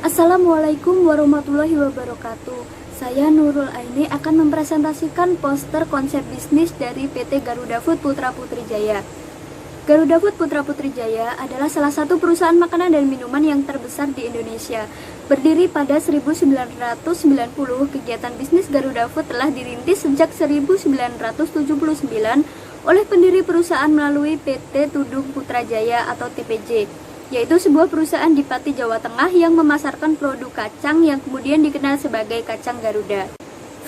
Assalamualaikum warahmatullahi wabarakatuh. Saya Nurul Aini akan mempresentasikan poster konsep bisnis dari PT Garuda Food Putra Putri Jaya. Garuda Food Putra Putri Jaya adalah salah satu perusahaan makanan dan minuman yang terbesar di Indonesia. Berdiri pada 1990, kegiatan bisnis Garuda Food telah dirintis sejak 1979 oleh pendiri perusahaan melalui PT Tudung Putra Jaya atau TPJ, yaitu sebuah perusahaan di Pati, Jawa Tengah yang memasarkan produk kacang yang kemudian dikenal sebagai kacang Garuda.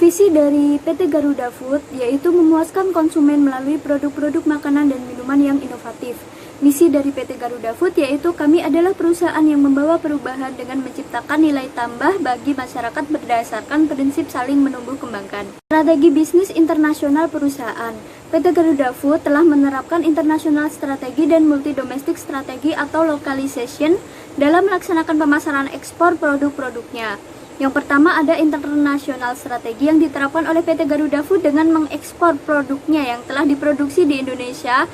Visi dari PT Garuda Food yaitu memuaskan konsumen melalui produk-produk makanan dan minuman yang inovatif. Misi dari PT Garuda Food yaitu kami adalah perusahaan yang membawa perubahan dengan menciptakan nilai tambah bagi masyarakat berdasarkan prinsip saling menumbuh kembangkan. Strategi bisnis internasional perusahaan. PT Garuda Food telah menerapkan internasional strategi dan multi domestic strategi atau localization dalam melaksanakan pemasaran ekspor produk-produknya. Yang pertama ada internasional strategi yang diterapkan oleh PT Garuda Food dengan mengekspor produknya yang telah diproduksi di Indonesia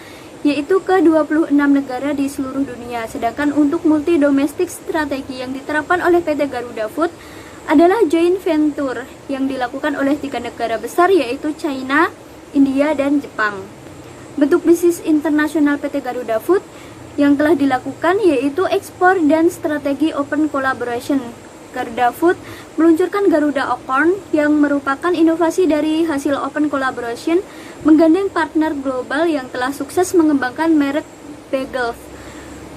yaitu ke 26 negara di seluruh dunia. Sedangkan untuk multi domestic strategi yang diterapkan oleh PT Garuda Food adalah joint venture yang dilakukan oleh 3 negara besar yaitu China, India, dan Jepang. Bentuk bisnis internasional PT Garuda Food yang telah dilakukan yaitu ekspor dan strategi open collaboration. Garuda Food meluncurkan Garuda Ocorn yang merupakan inovasi dari hasil open collaboration menggandeng partner global yang telah sukses mengembangkan merek bagels.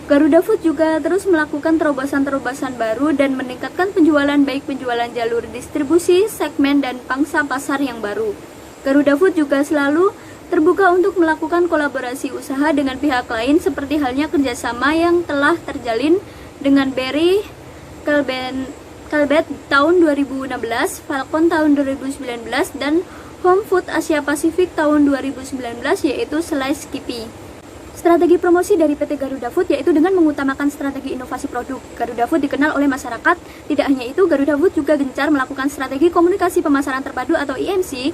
Garuda Food juga terus melakukan terobosan-terobosan baru dan meningkatkan penjualan baik penjualan jalur distribusi, segmen, dan pangsa pasar yang baru. Garuda Food juga selalu terbuka untuk melakukan kolaborasi usaha dengan pihak lain seperti halnya kerjasama yang telah terjalin dengan Berry, Calbet tahun 2016, Falcon tahun 2019, dan Home Food Asia Pasifik tahun 2019 yaitu Slice Skippy. Strategi promosi dari PT Garuda Food yaitu dengan mengutamakan strategi inovasi produk. Garuda Food dikenal oleh masyarakat. Tidak hanya itu, Garuda Food juga gencar melakukan strategi komunikasi pemasaran terpadu atau IMC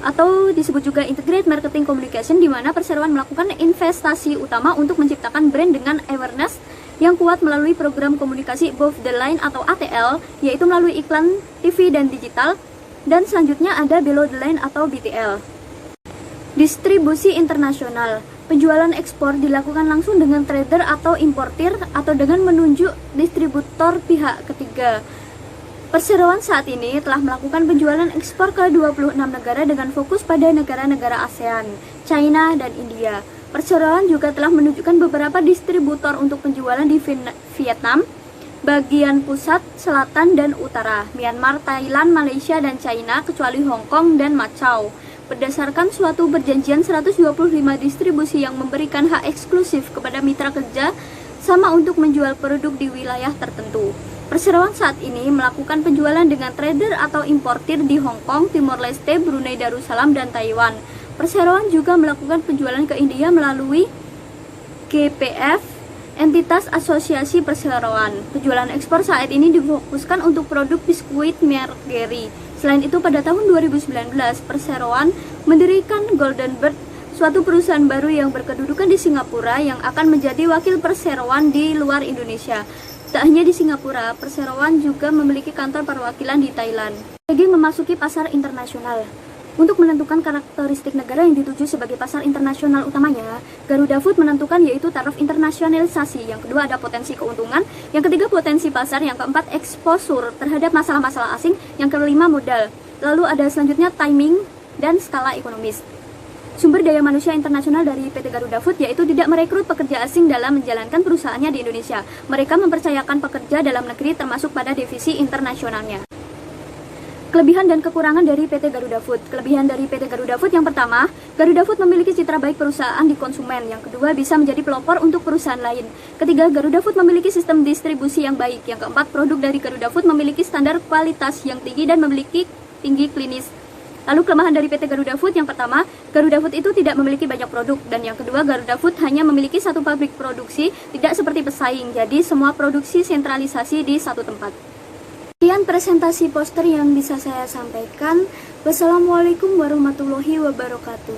atau disebut juga Integrated Marketing Communication, di mana perseroan melakukan investasi utama untuk menciptakan brand dengan awareness yang kuat melalui program komunikasi above the line atau ATL, yaitu melalui iklan TV dan digital, dan selanjutnya ada below the line atau BTL. Distribusi internasional. Penjualan ekspor dilakukan langsung dengan trader atau importir atau dengan menunjuk distributor pihak ketiga. Perseroan saat ini telah melakukan penjualan ekspor ke 26 negara dengan fokus pada negara-negara ASEAN, China, dan India. Perseroan juga telah menunjukkan beberapa distributor untuk penjualan di Vietnam, bagian pusat, selatan, dan utara, Myanmar, Thailand, Malaysia, dan China, kecuali Hong Kong dan Macau. Berdasarkan suatu perjanjian 125 distribusi yang memberikan hak eksklusif kepada mitra kerja sama untuk menjual produk di wilayah tertentu. Perseroan saat ini melakukan penjualan dengan trader atau importir di Hong Kong, Timor Leste, Brunei Darussalam, dan Taiwan. Perseroan juga melakukan penjualan ke India melalui GPF, entitas asosiasi perseroan. Penjualan ekspor saat ini difokuskan untuk produk biskuit merek Gary. Selain itu, pada tahun 2019, perseroan mendirikan Golden Bird, suatu perusahaan baru yang berkedudukan di Singapura yang akan menjadi wakil perseroan di luar Indonesia. Tak hanya di Singapura, perseroan juga memiliki kantor perwakilan di Thailand. Strategi memasuki pasar internasional. Untuk menentukan karakteristik negara yang dituju sebagai pasar internasional utamanya, Garuda Food menentukan yaitu taraf internasionalisasi, yang kedua ada potensi keuntungan, yang ketiga potensi pasar, yang keempat exposure terhadap masalah-masalah asing, yang kelima modal, lalu ada selanjutnya timing dan skala ekonomis. Sumber daya manusia internasional dari PT Garuda Food yaitu tidak merekrut pekerja asing dalam menjalankan perusahaannya di Indonesia. Mereka mempercayakan pekerja dalam negeri termasuk pada divisi internasionalnya. Kelebihan dan kekurangan dari PT Garuda Food. Kelebihan dari PT Garuda Food yang pertama, Garuda Food memiliki citra baik perusahaan di konsumen. Yang kedua, bisa menjadi pelopor untuk perusahaan lain. Ketiga, Garuda Food memiliki sistem distribusi yang baik. Yang keempat, produk dari Garuda Food memiliki standar kualitas yang tinggi dan memiliki tinggi klinis. Lalu kelemahan dari PT Garuda Food yang pertama, Garuda Food itu tidak memiliki banyak produk. Dan yang kedua, Garuda Food hanya memiliki satu pabrik produksi, tidak seperti pesaing. Jadi semua produksi sentralisasi di satu tempat. Sekian presentasi poster yang bisa saya sampaikan. Wassalamualaikum warahmatullahi wabarakatuh.